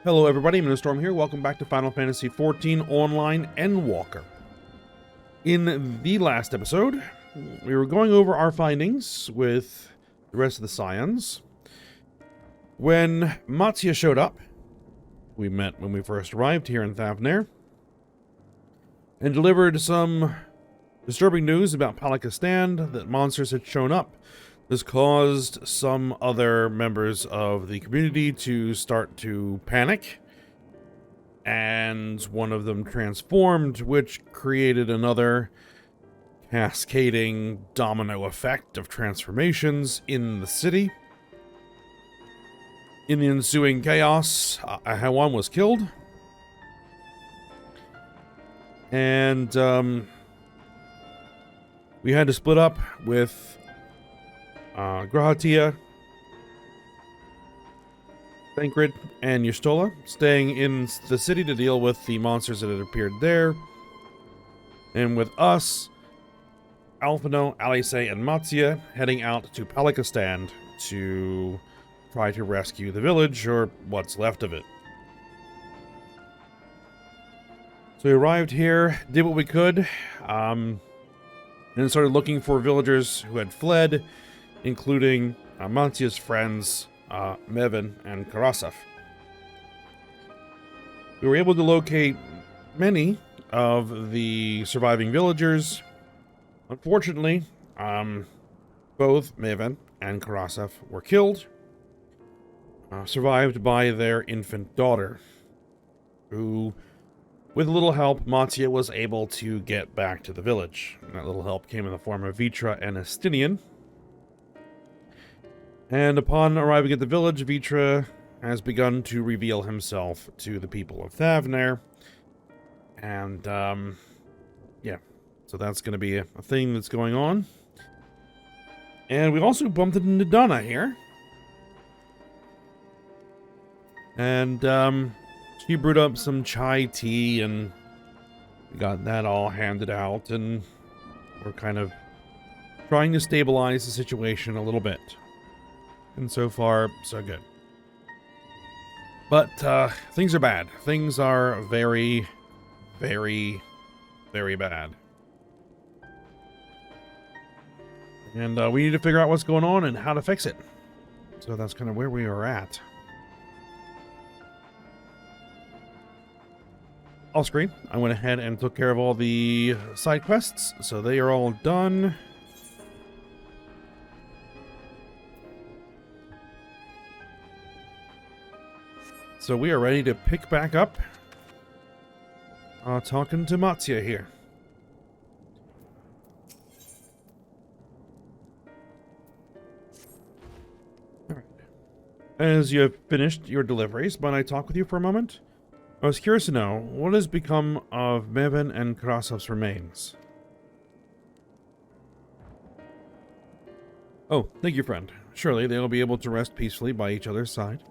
Hello everybody, Storm here. Welcome back to Final Fantasy XIV Online Endwalker. In the last episode, we were going over our findings with the rest of the Scions. When Mattia showed up, we met when we first arrived here in Thavnair, and delivered some disturbing news about Palikastan, that monsters had shown up. This caused some other members of the community to start to panic, and one of them transformed, which created another cascading domino effect of transformations in the city. In the ensuing chaos, Ahawan was killed, and we had to split up with Grahatia, Thancred, and Yustola, staying in the city to deal with the monsters that had appeared there. And with us, Alphino, Alice, and Mattia heading out to Palikastan to try to rescue the village, or what's left of it. So we arrived here, did what we could, and started looking for villagers who had fled, including Mattia's friends, Mevin and Karasaf. We were able to locate many of the surviving villagers. Unfortunately, both Mevin and Karasaf were killed, survived by their infant daughter, who, with a little help, Mattia was able to get back to the village. And that little help came in the form of Vitra and Estinian. And upon arriving at the village, Vitra has begun to reveal himself to the people of Thavnair. And, yeah. So that's going to be a thing that's going on. And we also bumped into Donna here. And, she brewed up some chai tea, and we got that all handed out. And we're kind of trying to stabilize the situation a little bit. And so far, so good. But things are bad. Things are very, very, very bad. And we need to figure out what's going on and how to fix it. So that's kind of where we are at. Off screen, I went ahead and took care of all the side quests. So they are all done. So we are ready to pick back up talking to Mattia here. Alright. As you have finished your deliveries, might I talk with you for a moment? I was curious to know, what has become of Mevin and Karasov's remains? Oh, thank you, friend. Surely they will be able to rest peacefully by each other's side.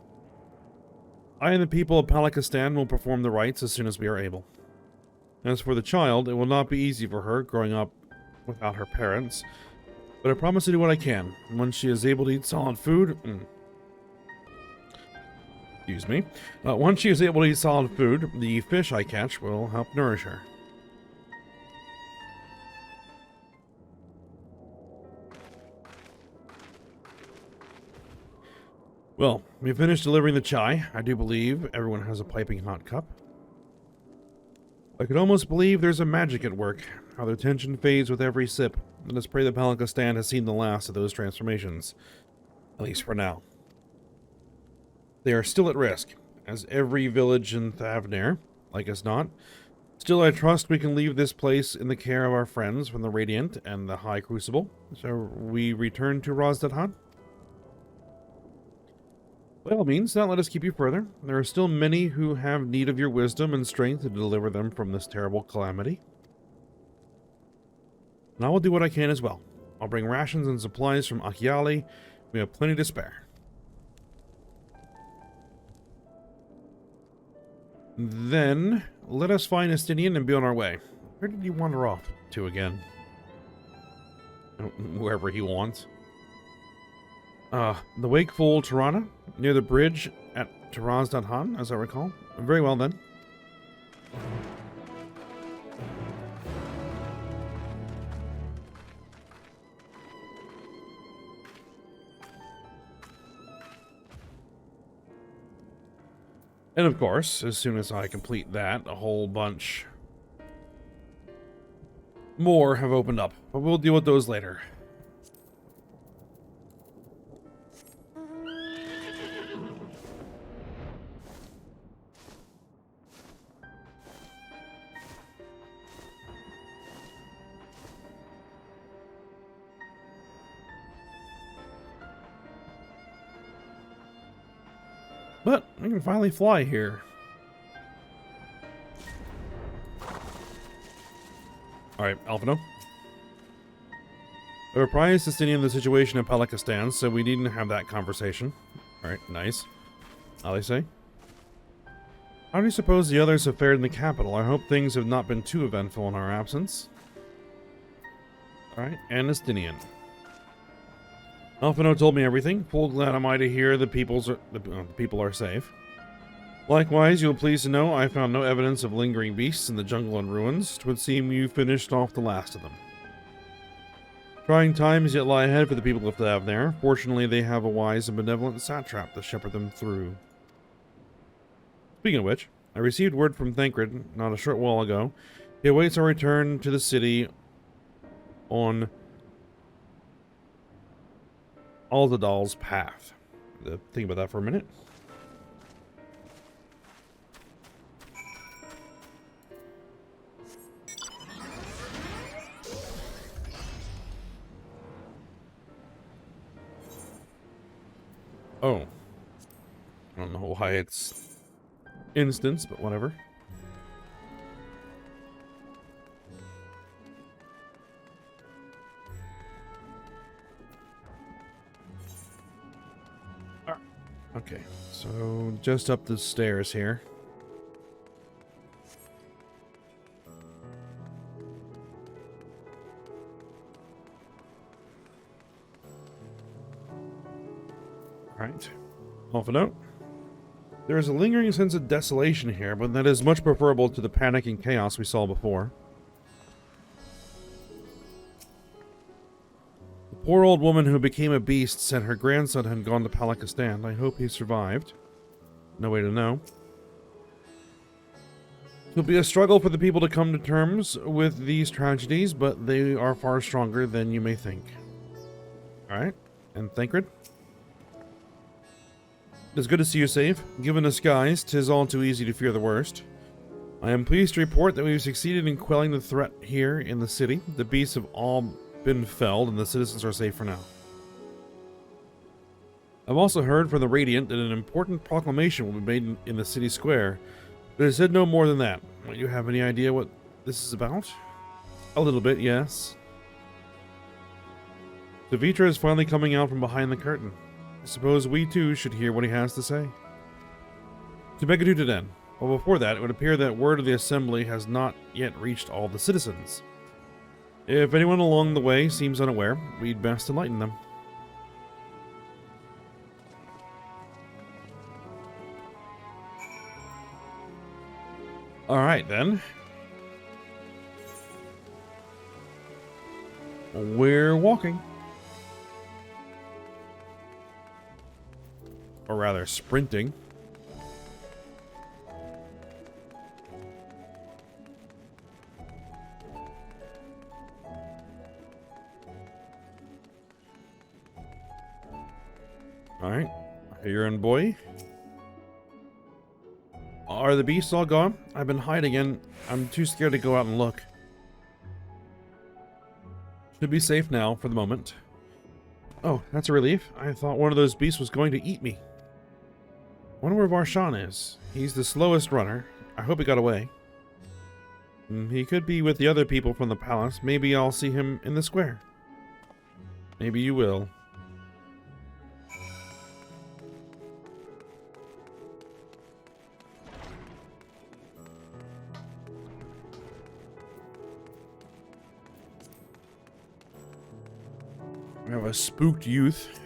I and the people of Palikastan will perform the rites as soon as we are able. As for the child, it will not be easy for her growing up without her parents, but I promise to do what I can. Once she is able to eat solid food... Excuse me. Once she is able to eat solid food, the fish I catch will help nourish her. Well, we finished delivering the chai. I do believe everyone has a piping hot cup. I could almost believe there's a magic at work, how their tension fades with every sip. Let us pray that Palikastan has seen the last of those transformations, at least for now. They are still at risk, as every village in Thavnair, like as not. Still, I trust we can leave this place in the care of our friends from the Radiant and the High Crucible. So we return to Razdadhan? By all means, not let us keep you further. There are still many who have need of your wisdom and strength to deliver them from this terrible calamity. And I will do what I can as well. I'll bring rations and supplies from Achiali. We have plenty to spare. Then, let us find Estinian and be on our way. Where did he wander off to again? Wherever he wants. The Wakeful Tirana, near the bridge at to Raz.Han, as I recall. Very well then. And of course, as soon as I complete that, a whole bunch more have opened up. But we'll deal with those later. But I can finally fly here. Alright, Alphino. I reprised Justinian the situation at Palakistan, so we needn't have that conversation. Alright, nice. How they say? How do you suppose the others have fared in the capital? I hope things have not been too eventful in our absence. Alright, and Justinian. Alphino told me everything. Full glad am I to hear the people are safe. Likewise, you'll please to know I found no evidence of lingering beasts in the jungle and ruins. 'Twould seem you finished off the last of them. Trying times yet lie ahead for the people of Thav there. Fortunately, they have a wise and benevolent Satrap to shepherd them through. Speaking of which, I received word from Thancred not a short while ago. He awaits our return to the city on Aldadal's path. Think about that for a minute. Oh. I don't know why it's instance, but whatever. Okay, so just up the stairs here. Alright, off a note. There is a lingering sense of desolation here, but that is much preferable to the panic and chaos we saw before. Poor old woman who became a beast said her grandson had gone to Palakistan. I hope he survived. No way to know. It'll be a struggle for the people to come to terms with these tragedies, but they are far stronger than you may think. Alright, and Thancred? It's good to see you safe. Given the skies, 'tis all too easy to fear the worst. I am pleased to report that we've succeeded in quelling the threat here in the city. The beasts have all been felled, and the citizens are safe for now. I've also heard from the Radiant that an important proclamation will be made in the city square, but it said no more than that. Do you have any idea what this is about? A little bit, yes. Savitra is finally coming out from behind the curtain. I suppose we too should hear what he has to say. To Begadu then. Well, before that, it would appear that word of the assembly has not yet reached all the citizens. If anyone along the way seems unaware, we'd best enlighten them. Alright then. We're walking. Or rather, sprinting. Alright, here and boy. Are the beasts all gone? I've been hiding and I'm too scared to go out and look. Should be safe now for the moment. Oh, that's a relief. I thought one of those beasts was going to eat me. Wonder where Varshan is. He's the slowest runner. I hope he got away. He could be with the other people from the palace. Maybe I'll see him in the square. Maybe you will. We have a spooked youth.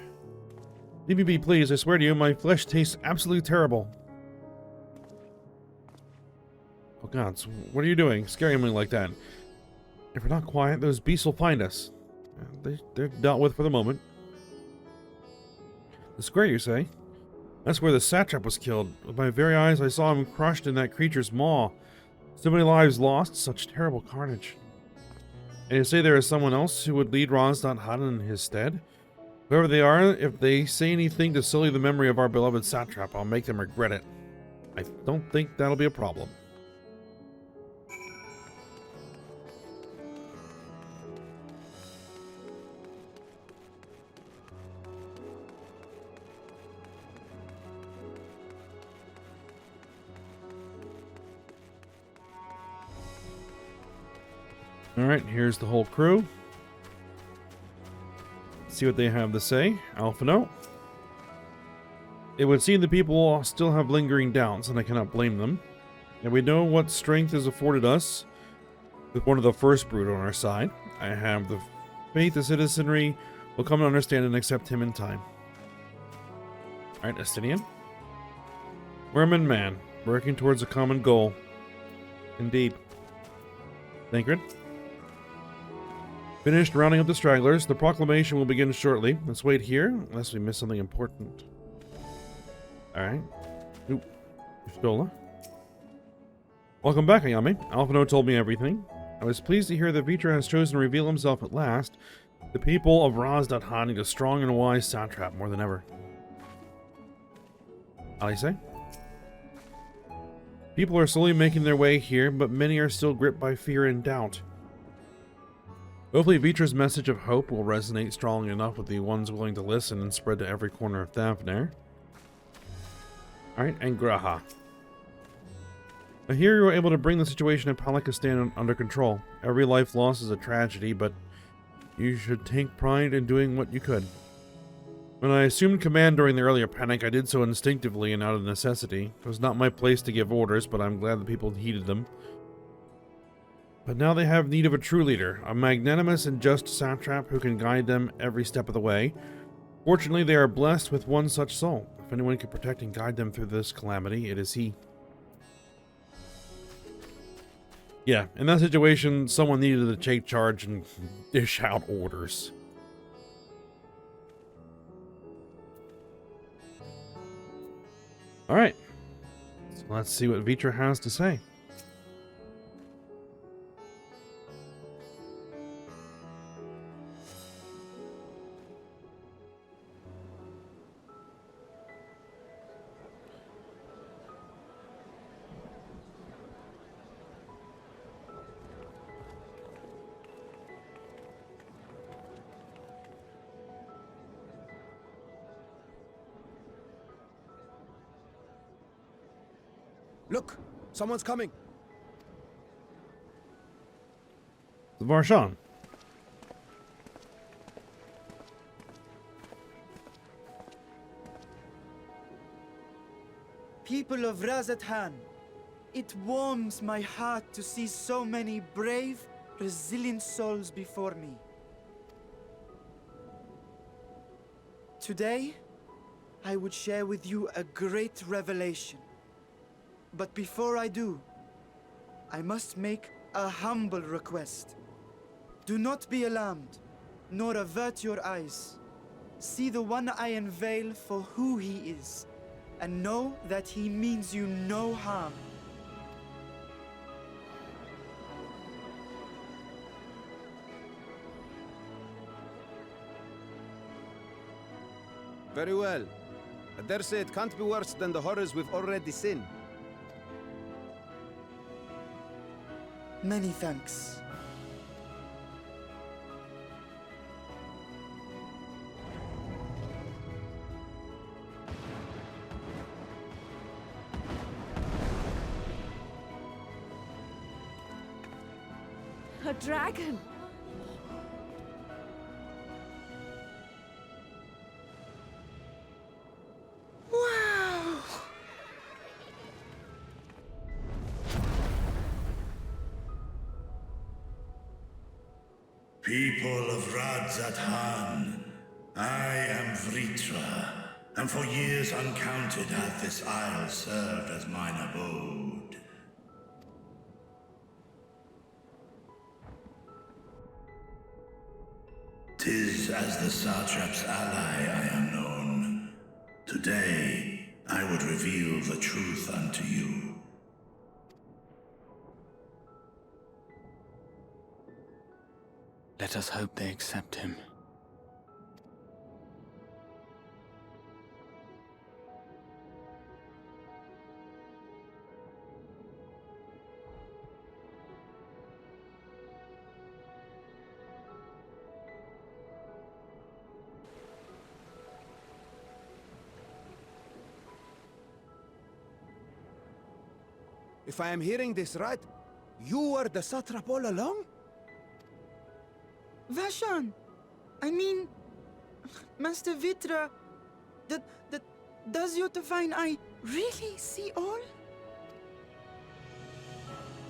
Leave me be, please. I swear to you, my flesh tastes absolutely terrible. Oh gods, what are you doing? Scaring me like that. If we're not quiet, those beasts will find us. They're dealt with for the moment. The square, you say? That's where the Satrap was killed. With my very eyes, I saw him crushed in that creature's maw. So many lives lost, such terrible carnage. And you say there is someone else who would lead Raz.Han in his stead? Whoever they are, if they say anything to sully the memory of our beloved Satrap, I'll make them regret it. I don't think that'll be a problem. Alright, here's the whole crew. Let's see what they have to say. Alpha note. It would seem the people still have lingering doubts, and I cannot blame them. And we know what strength is afforded us with one of the first brood on our side. I have the faith the citizenry will come to understand and accept him in time. Alright, Estinian. Worm man, working towards a common goal. Indeed. Thancred. Finished rounding up the stragglers. The proclamation will begin shortly. Let's wait here, unless we miss something important. Alright. Oop. Stola. Welcome back, Ayame. Alphino told me everything. I was pleased to hear that Vitra has chosen to reveal himself at last. The people of Raz.Han need a strong and wise Satrap more than ever. Alice? People are slowly making their way here, but many are still gripped by fear and doubt. Hopefully Vitra's message of hope will resonate strongly enough with the ones willing to listen and spread to every corner of Thavnair. Alright, and Graha. I hear you were able to bring the situation in Palakistan under control. Every life lost is a tragedy, but you should take pride in doing what you could. When I assumed command during the earlier panic, I did so instinctively and out of necessity. It was not my place to give orders, but I'm glad the people heeded them. But now they have need of a true leader, a magnanimous and just satrap who can guide them every step of the way. Fortunately, they are blessed with one such soul. If anyone can protect and guide them through this calamity, it is he. Yeah, in that situation, someone needed to take charge and dish out orders. Alright, so let's see what Vitra has to say. Look! Someone's coming! Varshan. People of Raz.Han, it warms my heart to see so many brave, resilient souls before me. Today, I would share with you a great revelation. But before I do, I must make a humble request. Do not be alarmed, nor avert your eyes. See the one I unveil for who he is, and know that he means you no harm. Very well. I dare say it can't be worse than the horrors we've already seen. Many thanks. A dragon! Wow! People of Raz.Han, I am Vritra, and for years uncounted hath this isle served as mine abode. 'Tis as the Satrap's ally I am known. Today, I would reveal the truth unto you. Let us hope they accept him. If I am hearing this right, you were the Satrap all along? Vashan! I mean, Master Vitra, does your divine eye really see all?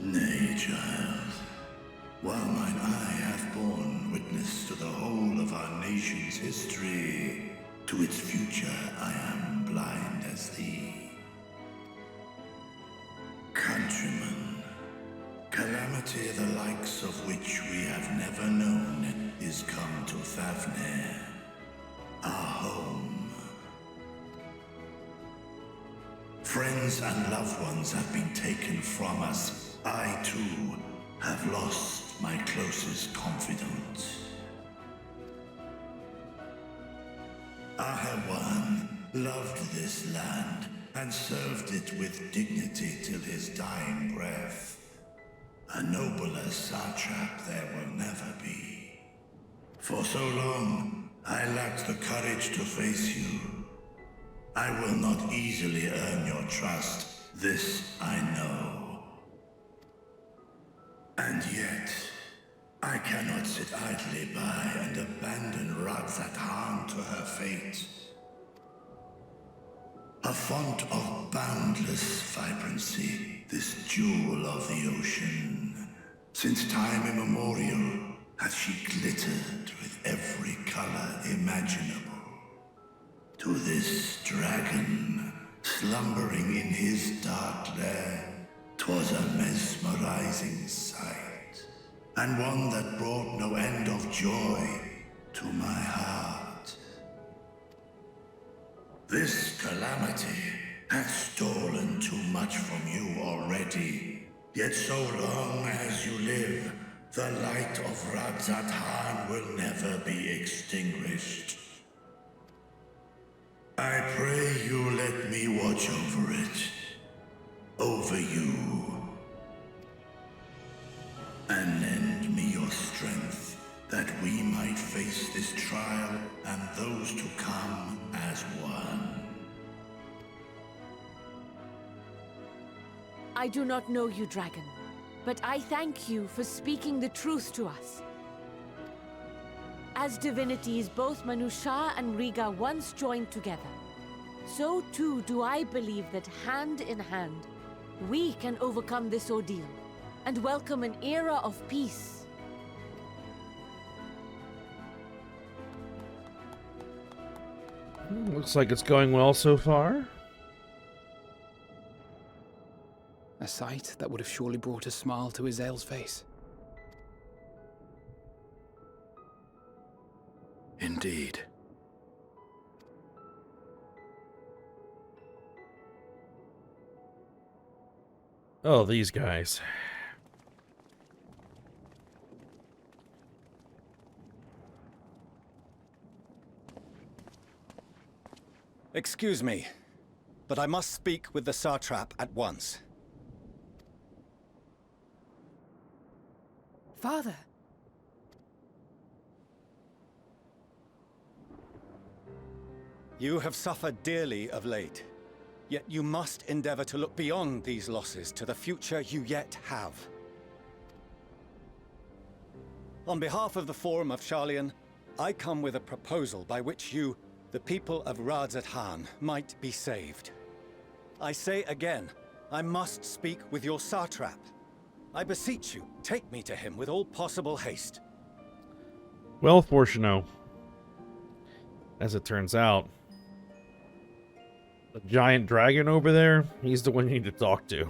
Nay, child. While mine eye hath borne witness to the whole of our nation's history, to its future I am blind as thee. Countrymen, calamity the likes of which we have never known is come to Fafnir, our home. Friends and loved ones have been taken from us. I, too, have lost my closest confidant. Ahawan loved this land and served it with dignity till his dying breath. A nobler Satrap there will never be. For so long, I lacked the courage to face you. I will not easily earn your trust, this I know. And yet, I cannot sit idly by and abandon Eorzea to her fate. A font of boundless vibrancy, this jewel of the ocean. Since time immemorial, hath she glittered with every color imaginable. To this dragon, slumbering in his dark lair, 'twas a mesmerizing sight, and one that brought no end of joy to my heart. This calamity hath stolen too much from you already, yet so long as you live, the light of Eorzea will never be extinguished. I pray you let me watch over it, over you, and lend me your strength, that we might face this trial and those to come as one. I do not know you, dragon, but I thank you for speaking the truth to us. As divinities, both Manusha and Riga once joined together, so too do I believe that hand in hand, we can overcome this ordeal and welcome an era of peace. Looks like it's going well so far. A sight that would have surely brought a smile to Izel's face. Indeed. Oh, these guys. Excuse me, but I must speak with the Satrap at once. Father, You have suffered dearly of late, yet you must endeavor to look beyond these losses to the future you yet have. On behalf of the Forum of Sharlayan, I come with a proposal by which you, the people of Eorzea, might be saved. I say again, I must speak with your Satrap. I beseech you, take me to him with all possible haste. Well, Fortuno, as it turns out, the giant dragon over there, he's the one you need to talk to.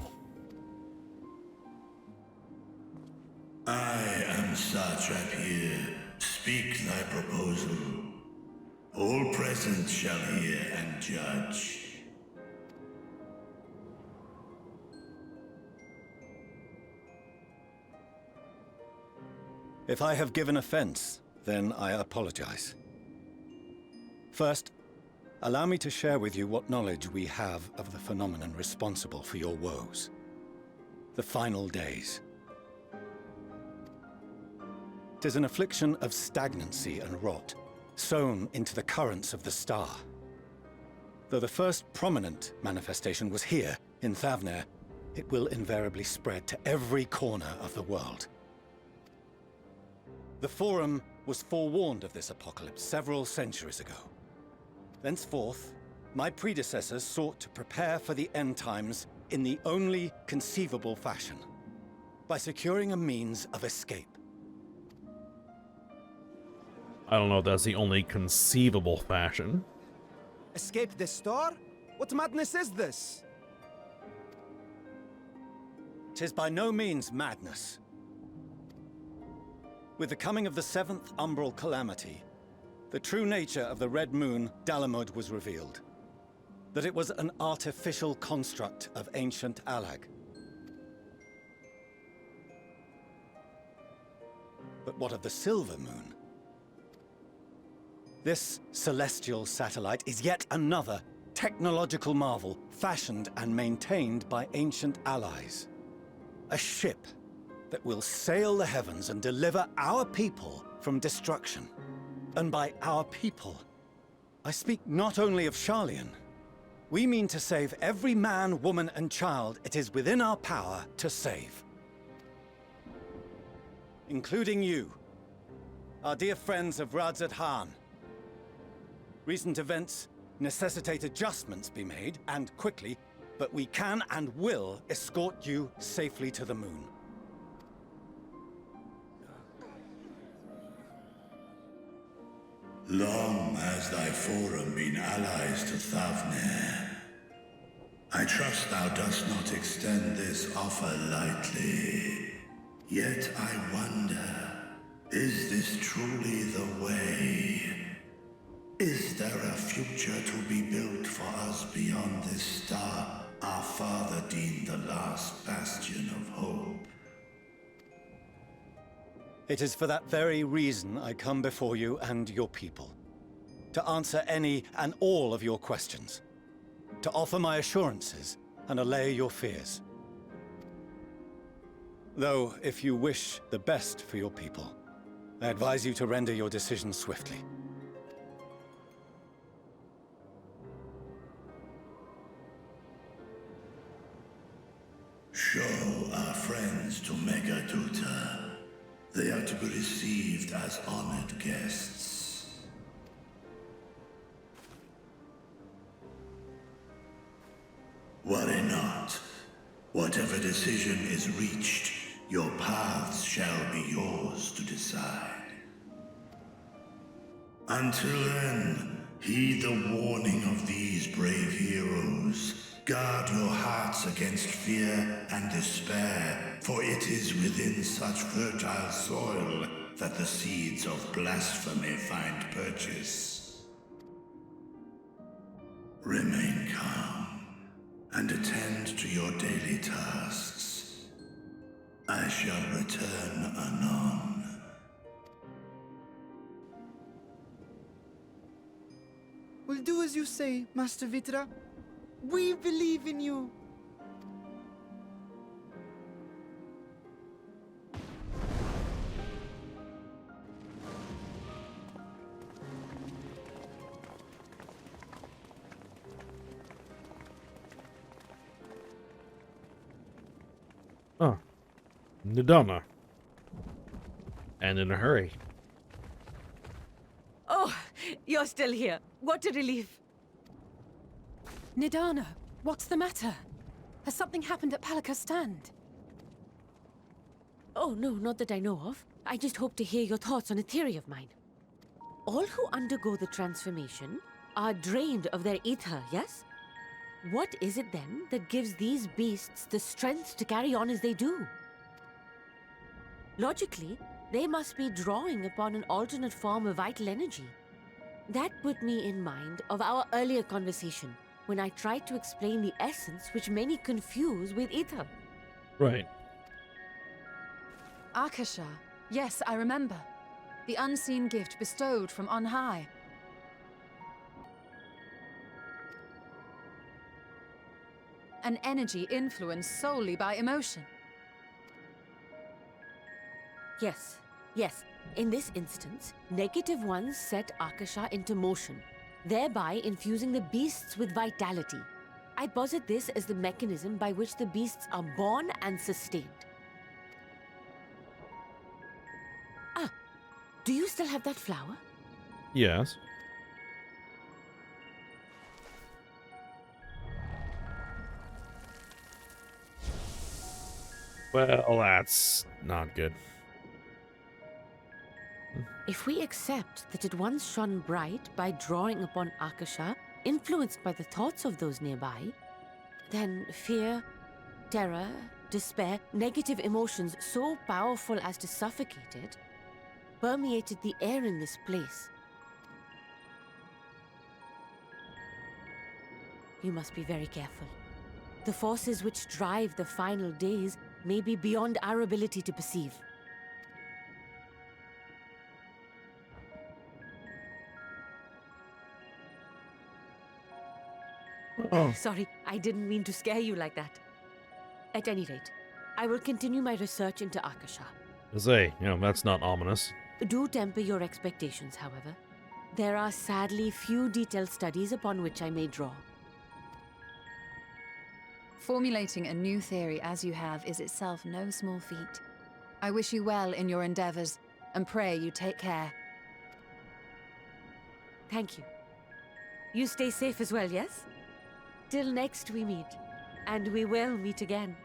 I am Satrap here, Speak thy proposal. All present shall hear and judge. If I have given offense, then I apologize. First, allow me to share with you what knowledge we have of the phenomenon responsible for your woes. The final days. 'Tis an affliction of stagnancy and rot, sown into the currents of the star. Though the first prominent manifestation was here, in Thavnair, it will invariably spread to every corner of the world. The Forum was forewarned of this apocalypse several centuries ago. Thenceforth, my predecessors sought to prepare for the end times in the only conceivable fashion, by securing a means of escape. I don't know if that's the only conceivable fashion. Escape the star? What madness is this? 'Tis by no means madness. With the coming of the 7th umbral calamity, the true nature of the Red Moon, Dalamud, was revealed. That it was an artificial construct of ancient Alag. But what of the Silver Moon? This celestial satellite is yet another technological marvel fashioned and maintained by ancient allies. A ship that will sail the heavens and deliver our people from destruction. And by our people, I speak not only of Sharlayan. We mean to save every man, woman, and child it is within our power to save. Including you, our dear friends of Radzat Han. Recent events necessitate adjustments be made, and quickly, but we can and will escort you safely to the moon. Long has thy Forum been allies to Thavnair. I trust thou dost not extend this offer lightly. Yet I wonder, is this truly the way? Is there a future to be built for us beyond this star our father deemed the last bastion of hope? It is for that very reason I come before you and your people. To answer any and all of your questions. To offer my assurances and allay your fears. Though, if you wish the best for your people, I advise you to render your decision swiftly. Show our friends to Megaduta. They are to be received as honored guests. Worry not. Whatever decision is reached, your paths shall be yours to decide. Until then, heed the warning of these brave heroes. Guard your hearts against fear and despair, for it is within such fertile soil that the seeds of blasphemy find purchase. Remain calm and attend to your daily tasks. I shall return anon. We'll do as you say, Master Vitra. We believe in you. Oh. Nidana. And in a hurry. Oh, you're still here. What a relief. Nidana, what's the matter? Has something happened at Palaka's stand? Oh, no, not that I know of. I just hope to hear your thoughts on a theory of mine. All who undergo the transformation are drained of their ether, yes? What is it then that gives these beasts the strength to carry on as they do? Logically, They must be drawing upon an alternate form of vital energy. That put me in mind of our earlier conversation, when I tried to explain the essence which many confuse with ether. Right. Akasha. Yes, I remember. The unseen gift bestowed from on high. An energy influenced solely by emotion. Yes, yes. In this instance, negative ones set Akasha into motion, thereby infusing the beasts with vitality. I posit this as the mechanism by which the beasts are born and sustained. Ah, do you still have that flower? Yes. Well, that's not good. If we accept that it once shone bright by drawing upon Akasha, influenced by the thoughts of those nearby, then fear, terror, despair, negative emotions so powerful as to suffocate it, permeated the air in this place. You must be very careful. The forces which drive the final days may be beyond our ability to perceive. Oh. Sorry, I didn't mean to scare you like that. At any rate, I will continue my research into Akasha. That's not ominous. Do temper your expectations, however. There are sadly few detailed studies upon which I may draw. Formulating a new theory as you have is itself no small feat. I wish you well in your endeavors, and pray you take care. Thank you. You stay safe as well, yes? Till next we meet, and we will meet again.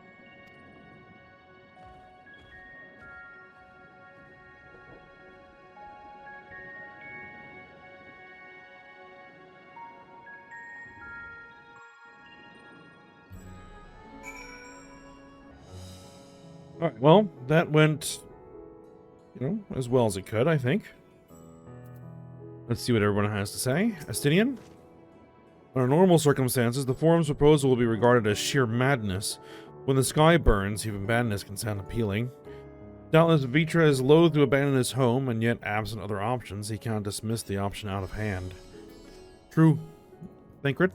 Alright, well, that went, as well as it could, I think. Let's see what everyone has to say. Astinian? Under normal circumstances, the forum's proposal will be regarded as sheer madness. When the sky burns, even madness can sound appealing. Doubtless Vitra is loath to abandon his home, and yet, absent other options, he cannot dismiss the option out of hand. True. Thancred?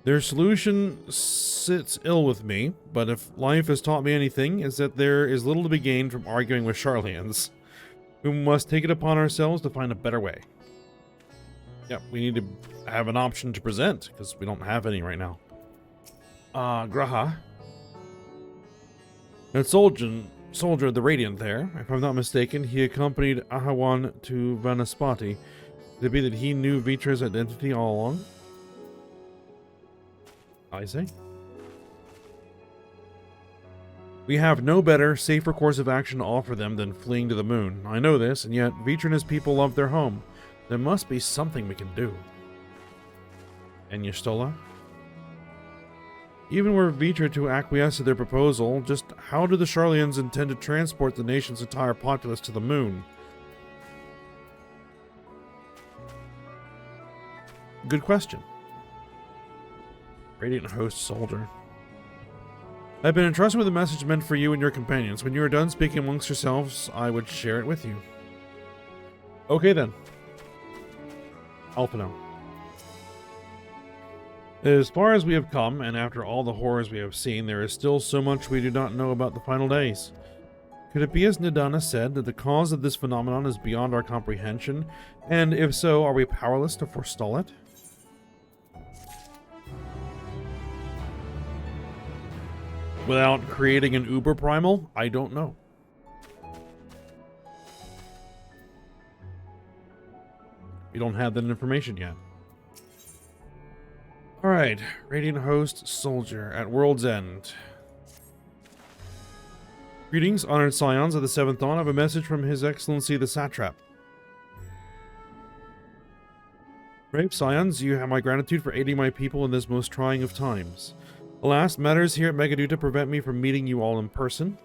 Their solution sits ill with me, but if life has taught me anything, it's that there is little to be gained from arguing with Sharlayans. We must take it upon ourselves to find a better way. Yeah, we need to have an option to present, because we don't have any right now. Graha. That soldier, the Radiant there, if I'm not mistaken, he accompanied Ahawan to Vanaspati. Could it be that he knew Vitra's identity all along? I say. We have no better, safer course of action to offer them than fleeing to the moon. I know this, and yet Vitra and his people love their home. There must be something we can do. And Y'shtola? Even were Vitra to acquiesce to their proposal, just how do the Sharlayans intend to transport the nation's entire populace to the moon? Good question. Radiant host soldier. I've been entrusted with a message meant for you and your companions. When you are done speaking amongst yourselves, I would share it with you. Okay then. Alphino. As far as we have come, and after all the horrors we have seen, there is still so much we do not know about the final days. Could it be as Nidana said, that the cause of this phenomenon is beyond our comprehension? And if so, are we powerless to forestall it? Without creating an uber primal? I don't know. We don't have that information yet. Alright, Radiant Host Soldier at World's End. Greetings, honored scions of the Seventh Dawn. I have a message from His Excellency the Satrap. Brave scions, you have my gratitude for aiding my people in this most trying of times. Alas, matters here at Megaduta prevent me from meeting you all in person.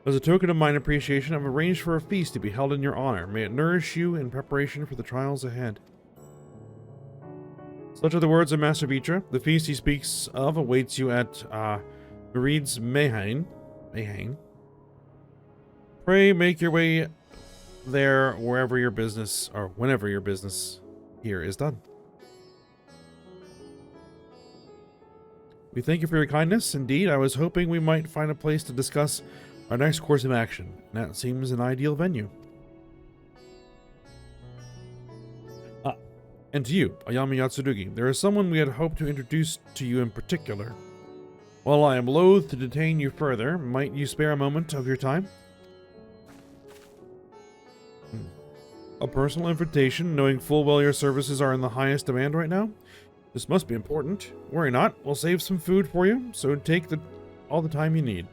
As a token of mine appreciation, I've arranged for a feast to be held in your honor. May it nourish you in preparation for the trials ahead. Such are the words of Master Vitra. The feast he speaks of awaits you at Merid's Mayhain. Pray make your way there wherever your business, or whenever your business here is done. We thank you for your kindness. Indeed, I was hoping we might find a place to discuss our next course of action. That seems an ideal venue. And to you, Ayami Yatsurugi, there is someone we had hoped to introduce to you in particular. While I am loath to detain you further, might you spare a moment of your time? A personal invitation, knowing full well your services are in the highest demand right now? This must be important. Worry not, we'll save some food for you, so take all the time you need.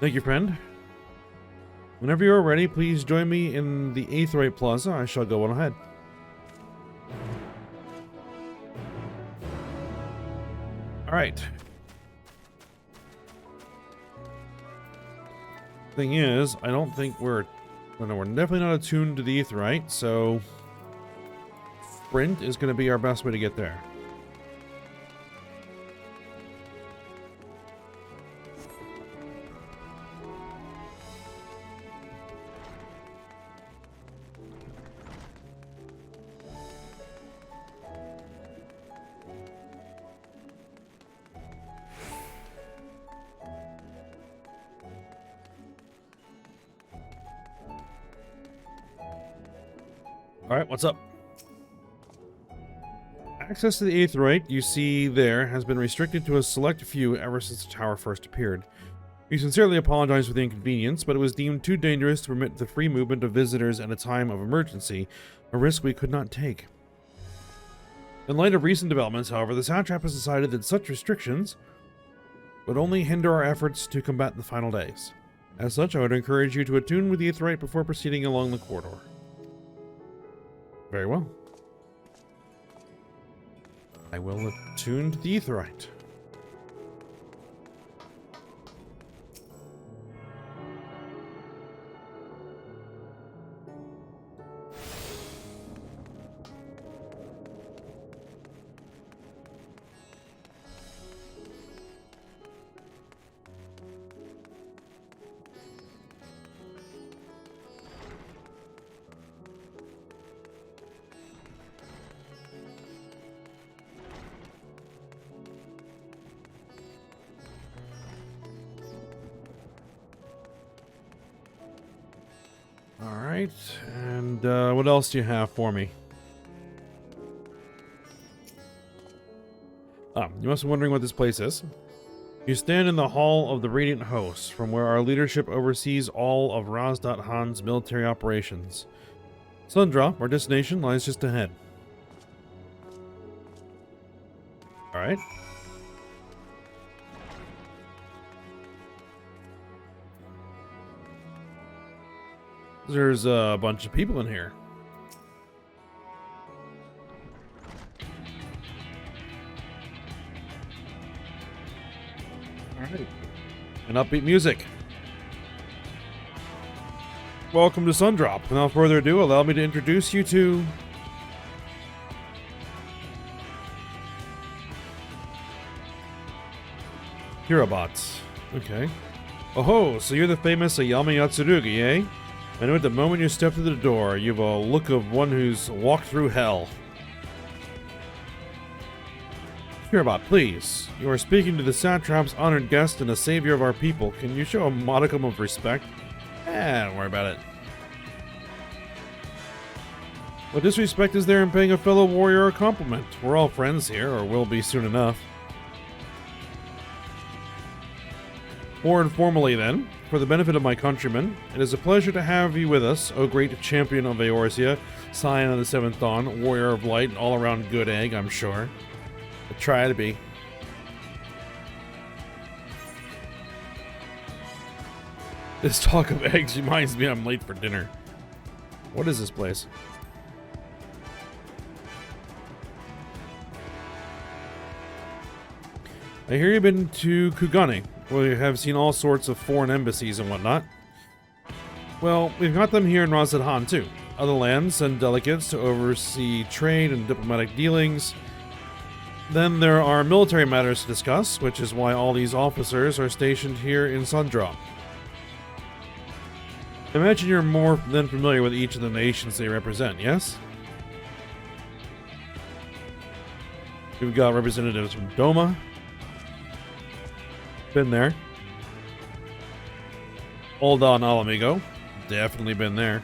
Thank you, friend. Whenever you are ready, please join me in the Aetheryte Plaza. I shall go on ahead. Alright. Thing is, I don't think we're definitely not attuned to the Aetheryte, so sprint is going to be our best way to get there. Alright, what's up? Access to the Aetheryte, you see there, has been restricted to a select few ever since the tower first appeared. We sincerely apologize for the inconvenience, but it was deemed too dangerous to permit the free movement of visitors at a time of emergency, a risk we could not take. In light of recent developments, however, the Satrap has decided that such restrictions would only hinder our efforts to combat the final days. As such, I would encourage you to attune with the Aetheryte before proceeding along the corridor. Very well. I will attune to the Aetheryte. Alright, and what else do you have for me? You must be wondering what this place is. You stand in the Hall of the Radiant Hosts, from where our leadership oversees all of Raz.Han's military operations. Sundrop, our destination, lies just ahead. Alright. There's a bunch of people in here. Alright. And upbeat music. Welcome to Sundrop. Without further ado, allow me to introduce you to... Hirabots. Okay. Oh-ho, so you're the famous Ayami Yatsurugi, eh? I know at the moment you step through the door, you have a look of one who's walked through hell. Hirabot, please. You are speaking to the Satrap's honored guest and a savior of our people. Can you show a modicum of respect? Don't worry about it. What disrespect is there in paying a fellow warrior a compliment? We're all friends here, or will be soon enough. More informally then, for the benefit of my countrymen, it is a pleasure to have you with us, O great champion of Eorzea, scion of the Seventh Dawn, warrior of light, and all-around good egg, I'm sure. I try to be. This talk of eggs reminds me I'm late for dinner. What is this place? I hear you've been to Kugane, where you have seen all sorts of foreign embassies and whatnot. Well, we've got them here in Razadhan too. Other lands send delegates to oversee trade and diplomatic dealings. Then there are military matters to discuss, which is why all these officers are stationed here in Sundra. I imagine you're more than familiar with each of the nations they represent, yes? We've got representatives from Doma. Been there. Olda and Alamigo. Definitely been there.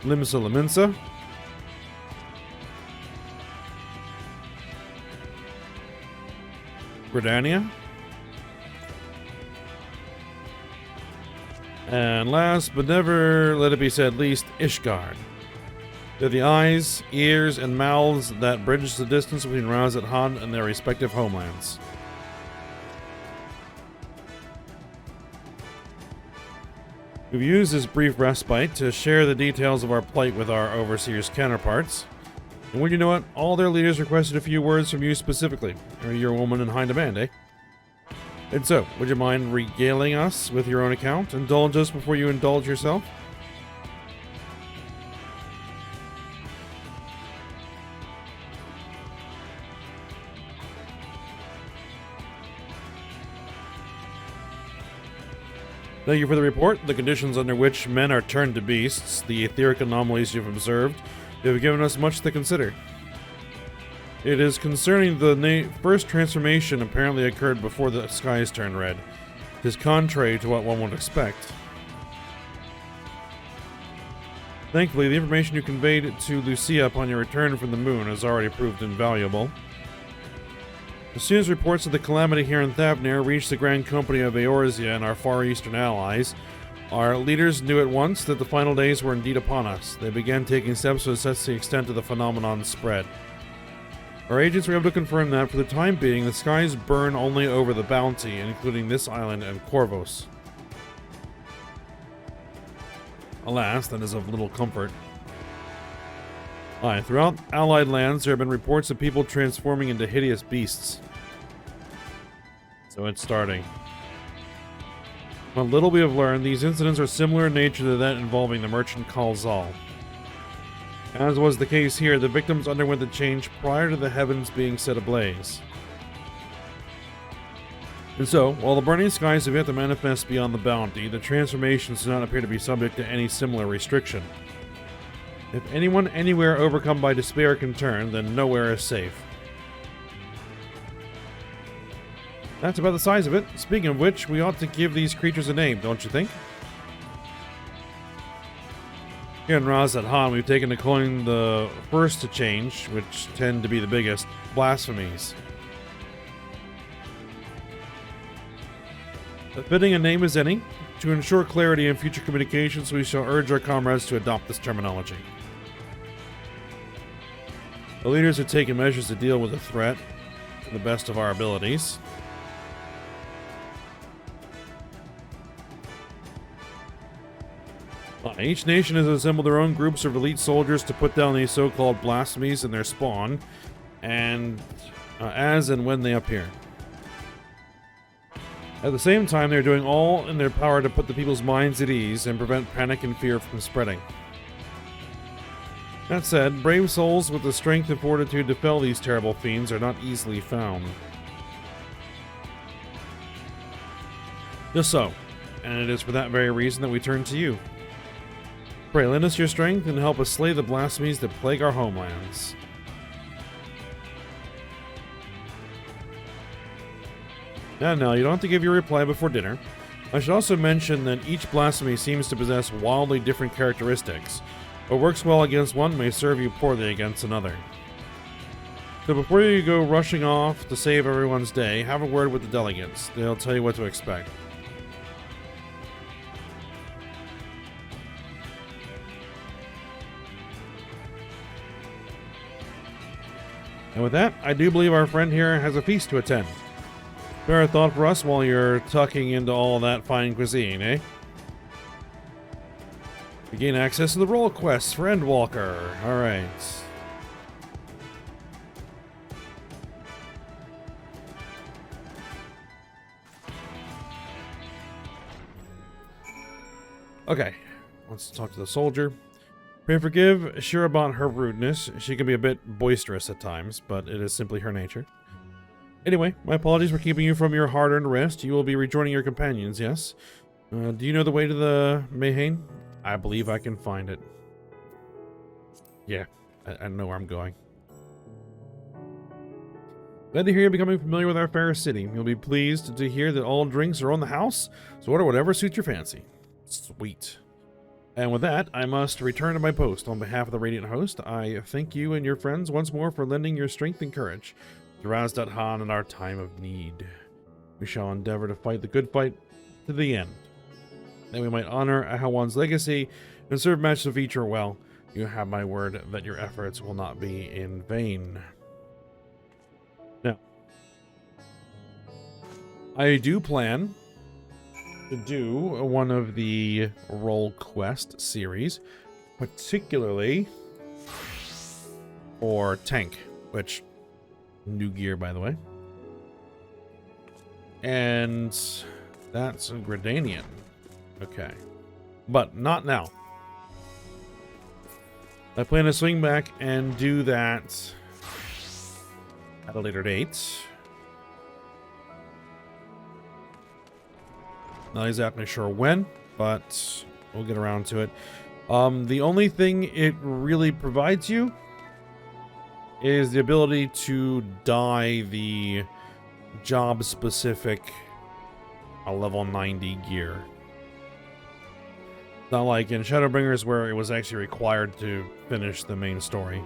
Limsa Laminsa. Gridania. And last but never let it be said least, Ishgard. They're the eyes, ears, and mouths that bridge the distance between Razadhan and their respective homelands. We've used this brief respite to share the details of our plight with our overseers' counterparts. And when you know it, all their leaders requested a few words from you specifically. Or you're a woman in high demand, eh? And so, would you mind regaling us with your own account? Indulge us before you indulge yourself? Thank you for the report. The conditions under which men are turned to beasts, the etheric anomalies you've observed, you have given us much to consider. It is concerning the first transformation apparently occurred before the skies turned red. It is contrary to what one would expect. Thankfully, the information you conveyed to Lucia upon your return from the moon has already proved invaluable. As soon as reports of the calamity here in Thavnir reached the Grand Company of Eorzea and our Far Eastern allies, our leaders knew at once that the final days were indeed upon us. They began taking steps to assess the extent of the phenomenon's spread. Our agents were able to confirm that, for the time being, the skies burn only over the Bounty, including this island and Corvos. Alas, that is of little comfort. Aye, throughout allied lands, there have been reports of people transforming into hideous beasts. So it's starting. What little we have learned, these incidents are similar in nature to that involving the merchant Kalzal. As was the case here, the victims underwent the change prior to the heavens being set ablaze. And so, while the burning skies have yet to manifest beyond the Bounty, the transformations do not appear to be subject to any similar restriction. If anyone anywhere overcome by despair can turn, then nowhere is safe. That's about the size of it. Speaking of which, we ought to give these creatures a name, don't you think? Here in Razadhan, we've taken to calling the first to change, which tend to be the biggest, blasphemies. Fitting a name as any, to ensure clarity in future communications, we shall urge our comrades to adopt this terminology. The leaders have taken measures to deal with the threat to the best of our abilities. Each nation has assembled their own groups of elite soldiers to put down these so-called blasphemies in their spawn, and as and when they appear. At the same time, they're doing all in their power to put the people's minds at ease and prevent panic and fear from spreading. That said, brave souls with the strength and fortitude to fell these terrible fiends are not easily found. Just so, and it is for that very reason that we turn to you. Pray, lend us your strength and help us slay the blasphemies that plague our homelands. Now, you don't have to give your reply before dinner. I should also mention that each blasphemy seems to possess wildly different characteristics. What works well against one may serve you poorly against another. So before you go rushing off to save everyone's day, have a word with the delegates. They'll tell you what to expect. And with that, I do believe our friend here has a feast to attend. Spare a thought for us while you're tucking into all that fine cuisine, eh? You gain access to the role quests for Endwalker. Alright. Okay, let's talk to the soldier. Pray forgive Shirabon her rudeness. She can be a bit boisterous at times, but it is simply her nature. Anyway, my apologies for keeping you from your hard-earned rest. You will be rejoining your companions, yes? Do you know the way to the Mayhain? I believe I can find it. Yeah, I know where I'm going. Glad to hear you're becoming familiar with our fair city. You'll be pleased to hear that all drinks are on the house, so order whatever suits your fancy. Sweet. And with that, I must return to my post. On behalf of the Radiant Host, I thank you and your friends once more for lending your strength and courage to Raz.Han in our time of need. We shall endeavor to fight the good fight to the end, that we might honor Ahawan's legacy and serve Master Feature well. You have my word that your efforts will not be in vain. Now, I do plan to do one of the role quest series, particularly for tank, which new gear, by the way. And that's a Gradanian. Okay. But not now. I plan to swing back and do that at a later date. Not exactly sure when, but we'll get around to it. The only thing it really provides you is the ability to dye the job-specific level 90 gear. Not like in Shadowbringers where it was actually required to finish the main story.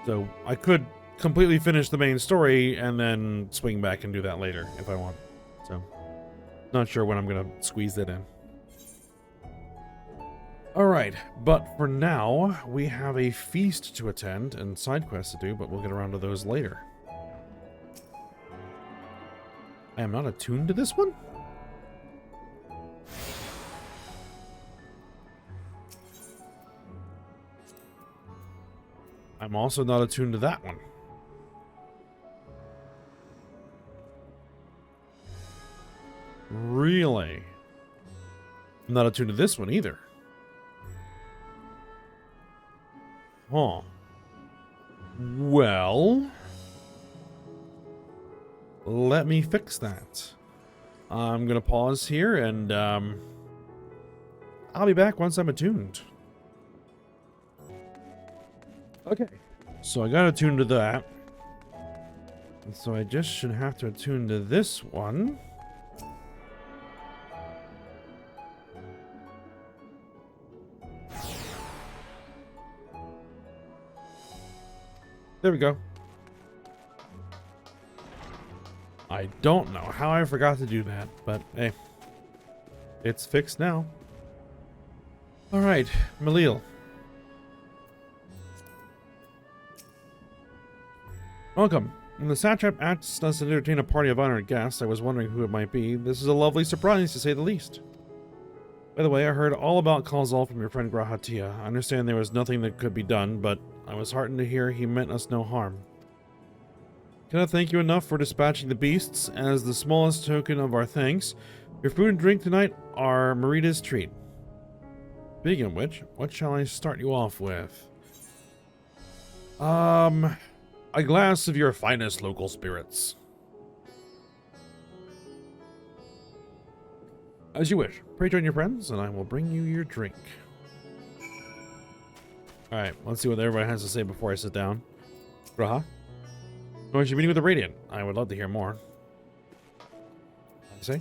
So I could completely finish the main story and then swing back and do that later if I want. So, not sure when I'm going to squeeze that in. Alright, but for now, we have a feast to attend and side quests to do, but we'll get around to those later. I am not attuned to this one? I'm also not attuned to that one. Really? I'm not attuned to this one either. Huh. Well, let me fix that. I'm gonna pause here and I'll be back once I'm attuned. Okay, so I got attuned to that. And so I just should have to attune to this one. There we go. I don't know how I forgot to do that, but hey, it's fixed now. Alright, Malil. Welcome. When the Satrap asked us to entertain a party of honored guests, I was wondering who it might be. This is a lovely surprise, to say the least. By the way, I heard all about Kalzal from your friend Grahatia. I understand there was nothing that could be done, but I was heartened to hear he meant us no harm. Cannot thank you enough for dispatching the beasts. As the smallest token of our thanks, your food and drink tonight are Marita's treat. Speaking of which, what shall I start you off with? A glass of your finest local spirits. As you wish. Pray join your friends, and I will bring you your drink. Alright, let's see what everybody has to say before I sit down. Graha? Oh, you're meeting with the Radiant. I would love to hear more. I say?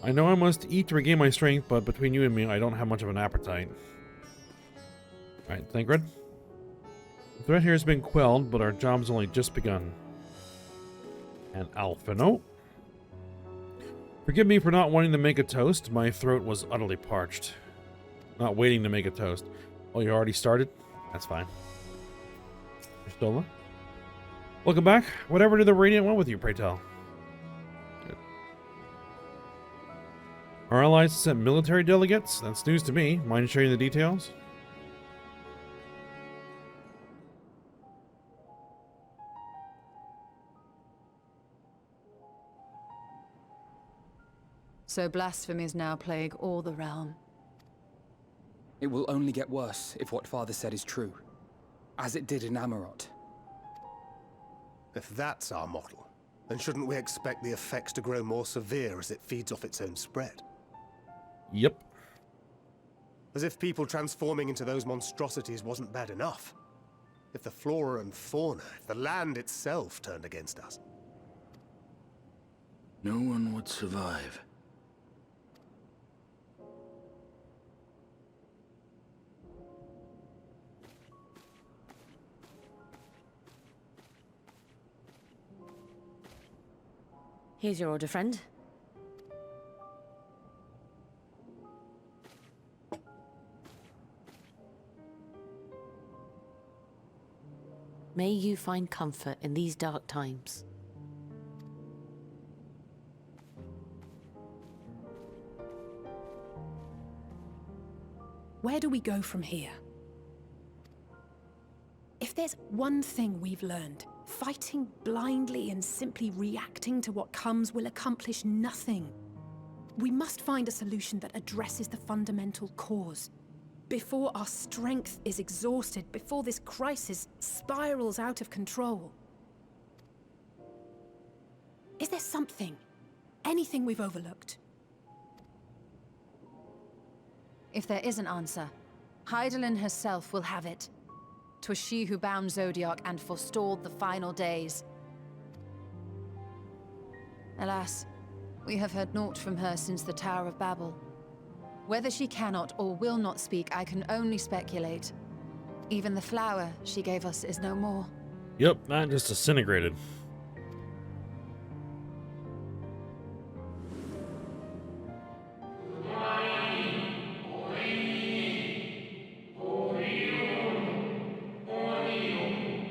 I know I must eat to regain my strength, but between you and me, I don't have much of an appetite. Alright, Thancred? The threat here has been quelled, but our job's only just begun. And Alphino? Forgive me for not wanting to make a toast. My throat was utterly parched. Not waiting to make a toast. Oh, you already started? That's fine. Stola? Welcome back. Whatever did the Radiant want with you, pray tell? Good. Our allies sent military delegates? That's news to me. Mind sharing the details? So blasphemies now plague all the realm. It will only get worse if what Father said is true, as it did in Amarot. If that's our model, then shouldn't we expect the effects to grow more severe as it feeds off its own spread? Yep. As if people transforming into those monstrosities wasn't bad enough. If the flora and fauna, if the land itself turned against us. No one would survive. Here's your order, friend. May you find comfort in these dark times. Where do we go from here? If there's one thing we've learned, fighting blindly and simply reacting to what comes will accomplish nothing. We must find a solution that addresses the fundamental cause. Before our strength is exhausted, before this crisis spirals out of control. Is there something, anything we've overlooked? If there is an answer, Hydaelyn herself will have it. 'Twas she who bound Zodiac and forestalled the final days. Alas, we have heard naught from her since the Tower of Babel. Whether she cannot or will not speak, I can only speculate. Even the flower she gave us is no more. Yep, that just disintegrated.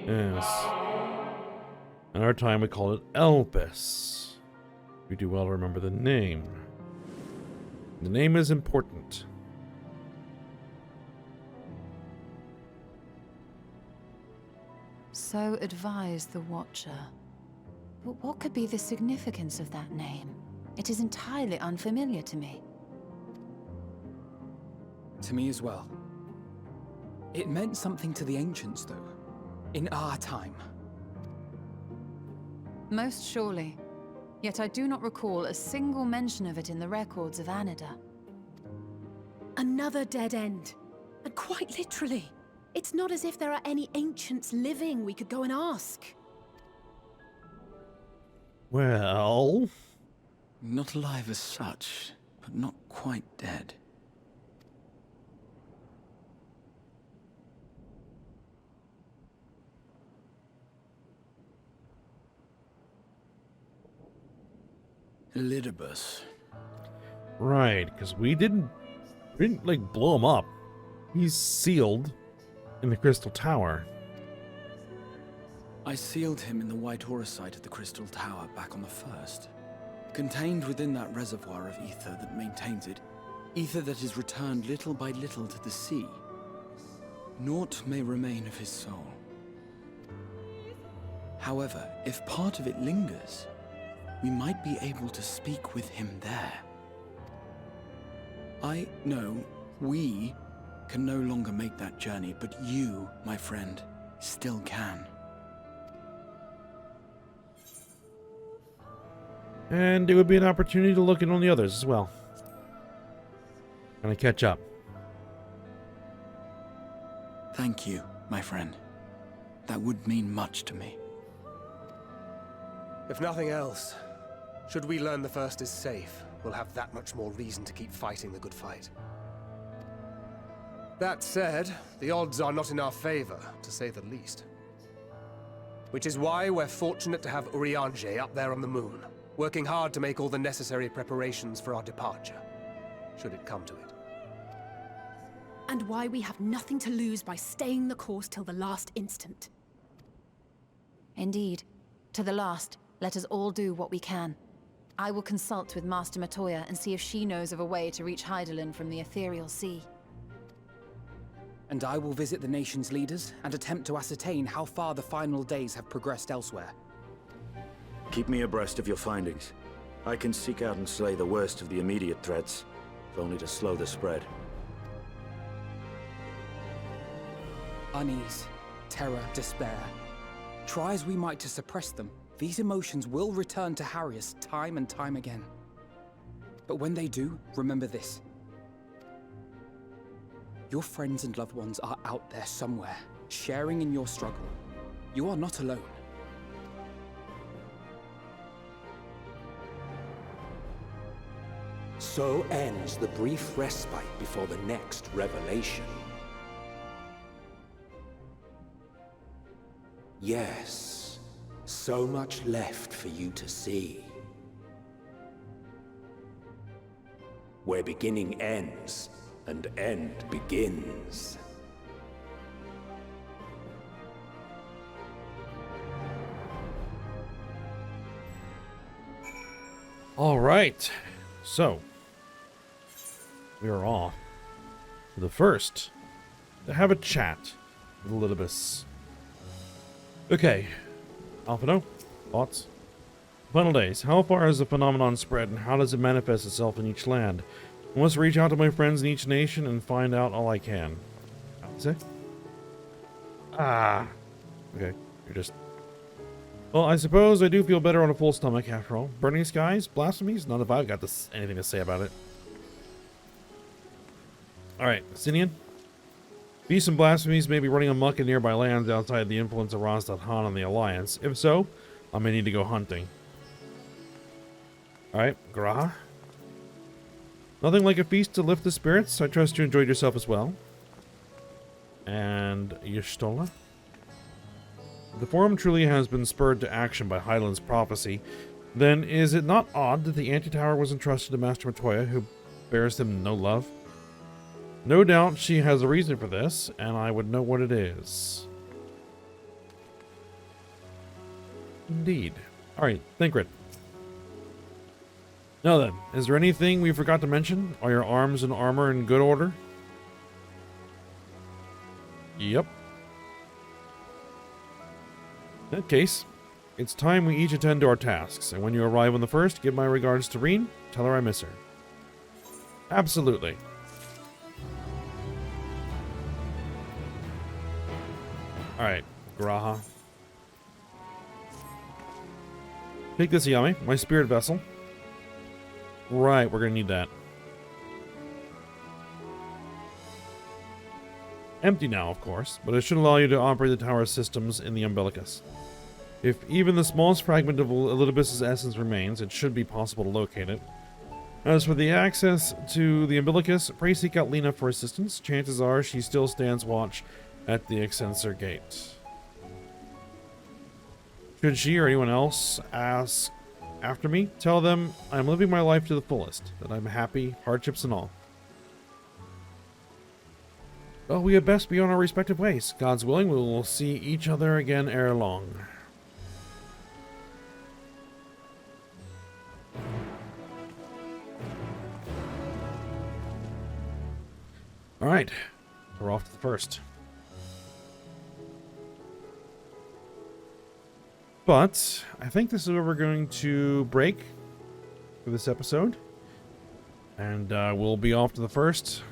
Yes. In our time, we call it Elpis. We do well to remember the name. The name is important. So advised the Watcher. But what could be the significance of that name? It is entirely unfamiliar to me. To me as well. It meant something to the ancients, though. In our time. Most surely. Yet I do not recall a single mention of it in the records of Anida. Another dead end. And quite literally. It's not as if there are any ancients living we could go and ask. Well... Not alive as such, but not quite dead. Elidibus. Right, because we didn't like blow him up. He's sealed in the Crystal Tower. I sealed him in the White Orisite of the Crystal Tower back on the first. Contained within that reservoir of ether that maintains it, ether that is returned little by little to the sea. Naught may remain of his soul. However, if part of it lingers, we might be able to speak with him there. I know we can no longer make that journey, but you, my friend, still can. And it would be an opportunity to look at on the others as well. Kind of catch up. Thank you, my friend. That would mean much to me. If nothing else, should we learn the First is safe, we'll have that much more reason to keep fighting the good fight. That said, the odds are not in our favor, to say the least. Which is why we're fortunate to have Eorzea up there on the moon, working hard to make all the necessary preparations for our departure, should it come to it. And why we have nothing to lose by staying the course till the last instant. Indeed. To the last, let us all do what we can. I will consult with Master Matoya and see if she knows of a way to reach Hydaelyn from the Ethereal Sea. And I will visit the nation's leaders and attempt to ascertain how far the final days have progressed elsewhere. Keep me abreast of your findings. I can seek out and slay the worst of the immediate threats, if only to slow the spread. Unease, terror, despair. Try as we might to suppress them, these emotions will return to harry us time and time again. But when they do, remember this. Your friends and loved ones are out there somewhere, sharing in your struggle. You are not alone. So ends the brief respite before the next revelation. Yes, so much left for you to see. Where beginning ends, and end begins. All right, so we are off to the first to have a chat with Elidibus. Okay, Alphino, thoughts? Final days. How far has the phenomenon spread, and how does it manifest itself in each land? I must reach out to my friends in each nation and find out all I can. Say? Ah. Okay, you're just... Well, I suppose I do feel better on a full stomach, after all. Burning skies? Blasphemies? None if I've got anything to say about it. Alright, Sinian? Beasts and blasphemies may be running amok in nearby lands outside the influence of Ras-dat-Han and the Alliance. If so, I may need to go hunting. Alright, Graha? Nothing like a feast to lift the spirits. I trust you enjoyed yourself as well. And Y'shtola? The Forum truly has been spurred to action by Hyland's prophecy. Then is it not odd that the Anti-Tower was entrusted to Master Matoya, who bears them no love? No doubt she has a reason for this, and I would know what it is. Indeed. Alright, Thinkrit. Now then, is there anything we forgot to mention? Are your arms and armor in good order? Yep. In that case, it's time we each attend to our tasks, and when you arrive on the first, give my regards to Reen. Tell her I miss her. Absolutely. Alright, Graha. Take this, Yami, my spirit vessel. Right, we're gonna need that. Empty now, of course, but it should allow you to operate the tower systems in the umbilicus. If even the smallest fragment of Elidibus' essence remains, it should be possible to locate it. As for the access to the umbilicus, pray seek out Lena for assistance. Chances are she still stands watch at the Exensor Gate. Should she or anyone else ask after me, tell them I'm living my life to the fullest, that I'm happy, hardships and all. Well, we had best be on our respective ways. God's willing, we will see each other again ere long. Alright, we're off to the first. But I think this is where we're going to break for this episode. And we'll be off to the first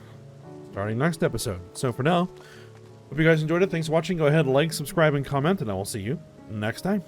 starting next episode. So for now, hope you guys enjoyed it. Thanks for watching. Go ahead, like, subscribe, and comment, and I will see you next time.